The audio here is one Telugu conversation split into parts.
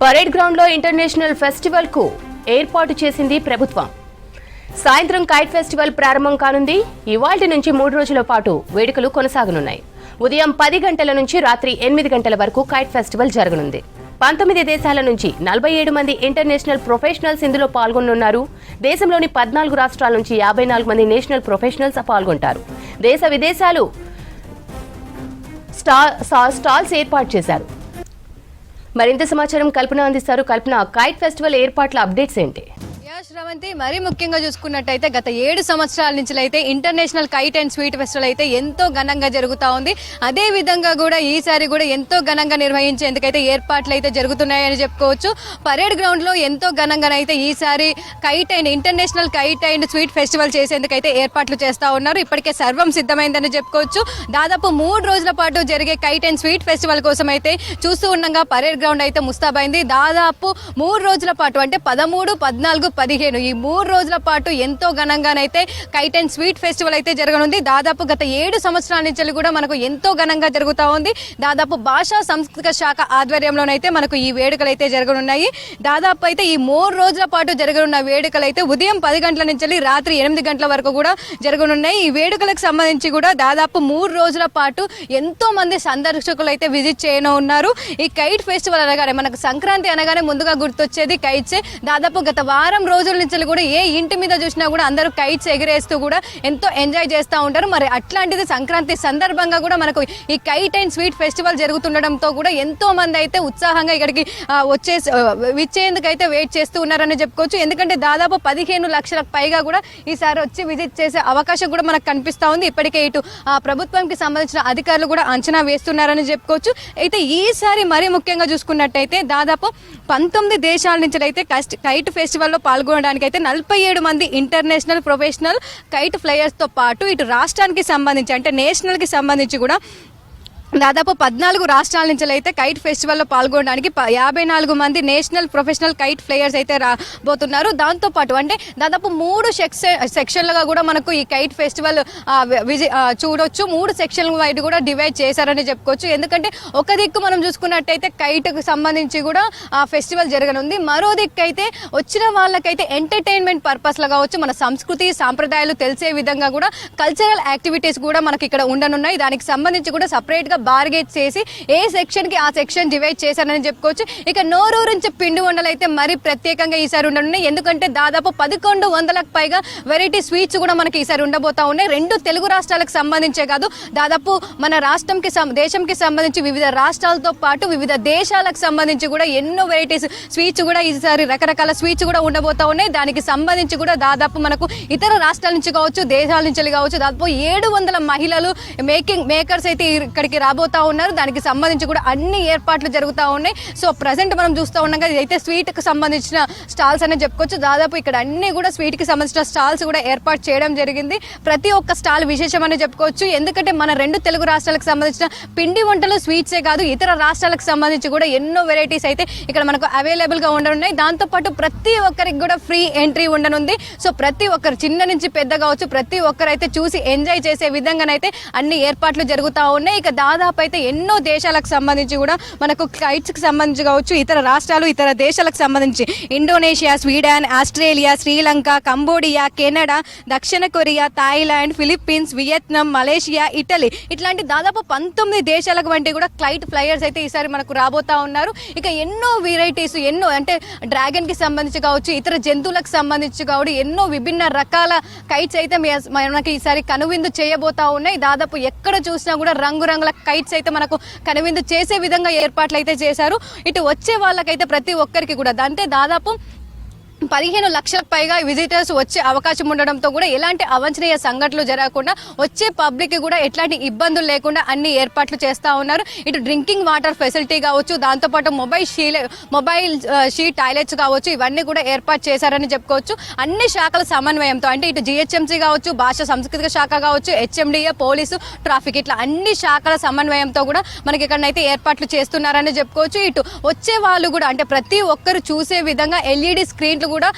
పరేడ్ గ్రౌండ్ లో ఇంటర్నేషనల్ ఫెస్టివల్ కు ఏర్పాటు చేసింది ప్రభుత్వం. సాయంత్రం కైట్ ఫెస్టివల్ ప్రారంభం కానుంది. ఇవాల్టి నుంచి 3 రోజుల పాటు వేడుకలు కొనసాగనున్నాయి. ఉదయం 10 గంటల నుంచి రాత్రి 8 గంటల వరకు కైట్ ఫెస్టివల్ జరగనుంది. 19 దేశాల నుంచి 47 మంది ఇంటర్నేషనల్ ప్రొఫెషనల్స్ ఇందులో పాల్గొనున్నారు. దేశంలోని 14 రాష్ట్రాల నుంచి 54 మంది నేషనల్ ప్రొఫెషనల్స్ పాల్గొంటారు. దేశ విదేశాలు స్టాల్స్ ఏర్పాటు చేశారు. మరింత సమాచారం కల్పన అందిస్తారు. కల్పన, కైట్ ఫెస్టివల్ ఏర్పాట్ల అప్డేట్స్ ఏంటి? శ్రవంతి, మరీ ముఖ్యంగా చూసుకున్నట్టయితే గత 7 సంవత్సరాల నుంచి అయితే international kite and sweet festival అయితే ఎంతో ఘనంగా జరుగుతూ ఉంది. అదే విధంగా కూడా ఈసారి కూడా ఎంతో ఘనంగా నిర్వహించేందుకైతే ఏర్పాట్లు అయితే జరుగుతున్నాయని చెప్పుకోవచ్చు. పరేడ్ గ్రౌండ్ లో ఎంతో ఘనంగా అయితే ఈసారి kite and international kite and sweet festival చేసేందుకైతే ఏర్పాట్లు చేస్తూ ఉన్నారు. ఇప్పటికే సర్వం సిద్ధమైందని చెప్పుకోవచ్చు. దాదాపు 3 రోజుల పాటు జరిగే కైట్ అండ్ స్వీట్ ఫెస్టివల్ కోసం అయితే చూస్తూ ఉండగా పరేడ్ గ్రౌండ్ అయితే ముస్తాబైంది. దాదాపు 3 రోజుల పాటు అంటే 13, 14, 15 ఈ 3 రోజుల పాటు ఎంతో ఘనంగానైతే కైట్ అండ్ స్వీట్ ఫెస్టివల్ అయితే జరగనుంది. దాదాపు గత 7 సంవత్సరాల నుంచి కూడా మనకు ఎంతో ఘనంగా జరుగుతూ ఉంది. దాదాపు భాషా సంస్కృతిక శాఖ ఆధ్వర్యంలోనైతే మనకు ఈ వేడుకలు అయితే జరగనున్నాయి. దాదాపు అయితే ఈ 3 రోజుల పాటు జరగనున్న వేడుకలు అయితే ఉదయం 10 గంటల నుంచి రాత్రి 8 గంటల వరకు కూడా జరగనున్నాయి. ఈ వేడుకలకు సంబంధించి కూడా దాదాపు 3 రోజుల పాటు ఎంతో మంది సందర్శకులు అయితే విజిట్ చేయనున్నారు. ఈ కైట్ ఫెస్టివల్ అనగానే మనకు సంక్రాంతి అనగానే ముందుగా గుర్తొచ్చేది కైట్సే. దాదాపు గత వారం రోజుల నుంచి కూడా ఏ ఇంటి మీద చూసినా కూడా అందరూ కైట్స్ ఎగిరేస్తూ కూడా ఎంతో ఎంజాయ్ చేస్తూ ఉంటారు. మరి అట్లాంటిది సంక్రాంతి సందర్భంగా కూడా మనకు ఈ కైట్ అండ్ స్వీట్ ఫెస్టివల్ జరుగుతుండడంతో కూడా ఎంతో మంది అయితే ఉత్సాహంగా ఇక్కడికి విచ్చేందుకైతే వెయిట్ చేస్తూ ఉన్నారని చెప్పుకోవచ్చు. ఎందుకంటే దాదాపు 15 లక్షలకు పైగా కూడా ఈసారి వచ్చి విజిట్ చేసే అవకాశం కూడా మనకు కనిపిస్తూ ఉంది. ఇప్పటికే ఇటు ప్రభుత్వానికి సంబంధించిన అధికారులు కూడా అంచనా వేస్తున్నారని చెప్పుకోవచ్చు. అయితే ఈసారి మరీ ముఖ్యంగా చూసుకున్నట్టయితే దాదాపు 19 దేశాల నుంచి అయితే కైట్ ఫెస్టివల్లో పాల్గొనడానికి అయితే 47 మంది ఇంటర్నేషనల్ ప్రొఫెషనల్ కైట్ ఫ్లైయర్స్ తో పాటు ఇటు రాష్ట్రానికి సంబంధించి అంటే నేషనల్ కి సంబంధించి కూడా దాదాపు 14 రాష్ట్రాల నుంచి అయితే కైట్ ఫెస్టివల్లో పాల్గొనడానికి 54 మంది నేషనల్ ప్రొఫెషనల్ కైట్ ఫ్లైయర్స్ అయితే రాబోతున్నారు. దాంతోపాటు అంటే దాదాపు 3 సెక్షన్లుగా కూడా మనకు ఈ కైట్ ఫెస్టివల్ చూడొచ్చు. 3 సెక్షన్ల వైపు కూడా డివైడ్ చేశారని చెప్పుకోవచ్చు. ఎందుకంటే ఒక దిక్కు మనం చూసుకున్నట్టయితే కైట్కి సంబంధించి కూడా ఆ ఫెస్టివల్ జరగనుంది. మరో దిక్కు అయితే వచ్చిన వాళ్ళకైతే ఎంటర్టైన్మెంట్ పర్పస్లో కావచ్చు, మన సంస్కృతి సాంప్రదాయాలు తెలిసే విధంగా కూడా కల్చరల్ యాక్టివిటీస్ కూడా మనకి ఇక్కడ ఉండనున్నాయి. దానికి సంబంధించి కూడా సపరేట్గా బార్గెట్ చేసి ఏ సెక్షన్ కి ఆ సెక్షన్ డివైడ్ చేశారని చెప్పుకోవచ్చు. ఇక నోరూరించి పిండి వంటలు అయితే మరీ ప్రత్యేకంగా ఈసారి ఉండనున్నాయి. ఎందుకంటే దాదాపు 1100లకు పైగా వెరైటీ స్వీట్స్ కూడా మనకి ఈసారి ఉండబోతా ఉన్నాయి. 2 తెలుగు రాష్ట్రాలకు సంబంధించే కాదు, దాదాపు మన రాష్ట్రంకి దేశంకి సంబంధించి వివిధ రాష్ట్రాలతో పాటు వివిధ దేశాలకు సంబంధించి కూడా ఎన్నో వెరైటీస్ స్వీట్స్ కూడా ఈసారి రకరకాల స్వీట్స్ కూడా ఉండబోతా ఉన్నాయి. దానికి సంబంధించి కూడా దాదాపు మనకు ఇతర రాష్ట్రాల నుంచి కావచ్చు, దేశాల నుంచి కావచ్చు, దాదాపు 700 మహిళలు మేకర్స్ అయితే ఇక్కడికి రాబోతా ఉన్నారు. దానికి సంబంధించి కూడా అన్ని ఏర్పాట్లు జరుగుతూ ఉన్నాయి. సో ప్రజెంట్ మనం చూస్తూ ఉన్నాం కదా, ఇదైతే స్వీట్ కి సంబంధించిన స్టాల్స్ అనే చెప్పుకోవచ్చు. దాదాపు ఇక్కడ అన్ని కూడా స్వీట్ కి సంబంధించిన స్టాల్స్ కూడా ఏర్పాటు చేయడం జరిగింది. ప్రతి ఒక్క స్టాల్ విశేషం అని చెప్పుకోవచ్చు. ఎందుకంటే మన 2 తెలుగు రాష్ట్రాలకు సంబంధించిన పిండి వంటలు స్వీట్సే కాదు, ఇతర రాష్ట్రాలకు సంబంధించి కూడా ఎన్నో వెరైటీస్ అయితే ఇక్కడ మనకు అవైలబుల్ గా ఉండనున్నాయి. దాంతోపాటు ప్రతి ఒక్కరికి కూడా ఫ్రీ ఎంట్రీ ఉండనుంది. సో ప్రతి ఒక్కరు చిన్న నుంచి పెద్ద కావచ్చు, ప్రతి ఒక్కరు అయితే చూసి ఎంజాయ్ చేసే విధంగానైతే అన్ని ఏర్పాట్లు జరుగుతూ ఉన్నాయి. ఇక దాదాపు అయితే ఎన్నో దేశాలకు సంబంధించి కూడా మనకు కైట్స్ కి సంబంధించి కావచ్చు, ఇతర రాష్ట్రాలు ఇతర దేశాలకు సంబంధించి Indonesia, Sweden, Australia, Sri Lanka, Cambodia, Canada, దక్షిణ Korea, Thailand, Philippines, Vietnam, Malaysia, Italy ఇట్లాంటి దాదాపు 19 దేశాలకు వంటి కూడా కైట్ ఫ్లైయర్స్ అయితే ఈసారి మనకు రాబోతా ఉన్నారు. ఇక ఎన్నో వెరైటీస్, ఎన్నో అంటే డ్రాగన్ కి సంబంధించి కావచ్చు, ఇతర జంతువులకు సంబంధించి కావచ్చు, ఎన్నో విభిన్న రకాల కైట్స్ అయితే మనకి ఈసారి కనువిందు చేయబోతా ఉన్నాయి. దాదాపు ఎక్కడ చూసినా కూడా రంగురంగుల కైట్స్ అయితే మనకు కనువిందు చేసే విధంగా ఏర్పాట్లు అయితే చేశారు. ఇటు వచ్చే వాళ్ళకైతే ప్రతి ఒక్కరికి కూడా అంటే దాదాపు 15 లక్షలకు పైగా విజిటర్స్ వచ్చే అవకాశం ఉండడంతో కూడా ఎలాంటి అవాంఛనీయ సంఘటనలు జరగకుండా వచ్చే పబ్లిక్ కూడా ఎట్లాంటి ఇబ్బందులు లేకుండా అన్ని ఏర్పాట్లు చేస్తూ ఉన్నారు. ఇటు డ్రింకింగ్ వాటర్ ఫెసిలిటీ కావచ్చు, దాంతోపాటు మొబైల్ షీట్ టాయిలెట్స్ కావచ్చు, ఇవన్నీ కూడా ఏర్పాటు చేశారని చెప్పుకోవచ్చు. అన్ని శాఖల సమన్వయంతో అంటే ఇటు జిహెచ్ఎంసీ కావచ్చు, భాషా సంస్కృతిక శాఖ కావచ్చు, హెచ్ఎండిఏ, పోలీసు, ట్రాఫిక్ ఇట్లా అన్ని శాఖల సమన్వయంతో కూడా మనకి ఇక్కడనైతే ఏర్పాట్లు చేస్తున్నారని చెప్పుకోవచ్చు. ఇటు వచ్చే వాళ్ళు కూడా అంటే ప్రతి ఒక్కరు చూసే విధంగా LED స్క్రీన్లు కూడా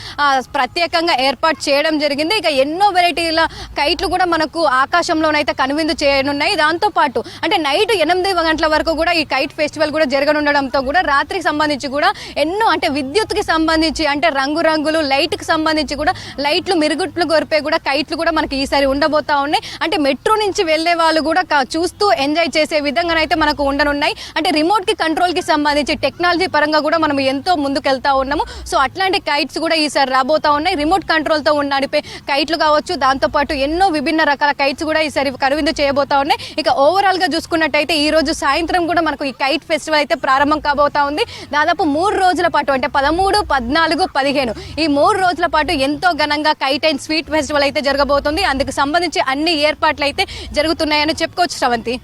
ప్రత్యేకంగా ఏర్పాటు చేయడం జరిగింది. ఇక ఎన్నో వెరైటీల కైట్లు కూడా మనకు ఆకాశంలోనైతే కనువిందు చేయనున్నాయి. దాంతో పాటు అంటే నైట్ 8 గంటల వరకు కూడా ఈ కైట్ ఫెస్టివల్ కూడా జరగనుండడంతో కూడా రాత్రికి సంబంధించి కూడా ఎన్నో అంటే విద్యుత్కి సంబంధించి అంటే రంగురంగులు లైట్కి సంబంధించి కూడా లైట్లు మిరుగుట్లు గొరిపే కూడా కైట్లు కూడా మనకి ఈసారి ఉండబోతా ఉన్నాయి. అంటే మెట్రో నుంచి వెళ్లే వాళ్ళు కూడా చూస్తూ ఎంజాయ్ చేసే విధంగానైతే మనకు ఉండనున్నాయి. అంటే రిమోట్ కి కంట్రోల్ కి సంబంధించి టెక్నాలజీ పరంగా కూడా మనం ఎంతో ముందుకెళ్తా ఉన్నాము. సో అట్లాంటి కైట్స్ కూడా ఈసారి రాబోతా ఉన్నాయి. రిమోట్ కంట్రోల్ తో నడిపే కైట్లు కావచ్చు, దాంతో పాటు ఎన్నో విభిన్న రకాల కైట్స్ కూడా ఈసారి కనువిందు చేయబోతా ఉన్నాయి. ఇక ఓవరాల్ గా చూసుకున్నట్టయితే ఈ రోజు సాయంత్రం కూడా మనకు ఈ కైట్ ఫెస్టివల్ అయితే ప్రారంభం కాబోతా ఉంది. దాదాపు 3 రోజుల పాటు అంటే 13, 14, 15 ఈ 3 రోజుల పాటు ఎంతో ఘనంగా కైట్ అండ్ స్వీట్ ఫెస్టివల్ అయితే జరగబోతుంది. అందుకు సంబంధించి అన్ని ఏర్పాట్లు అయితే జరుగుతున్నాయని చెప్పుకోవచ్చు శ్రవంతి.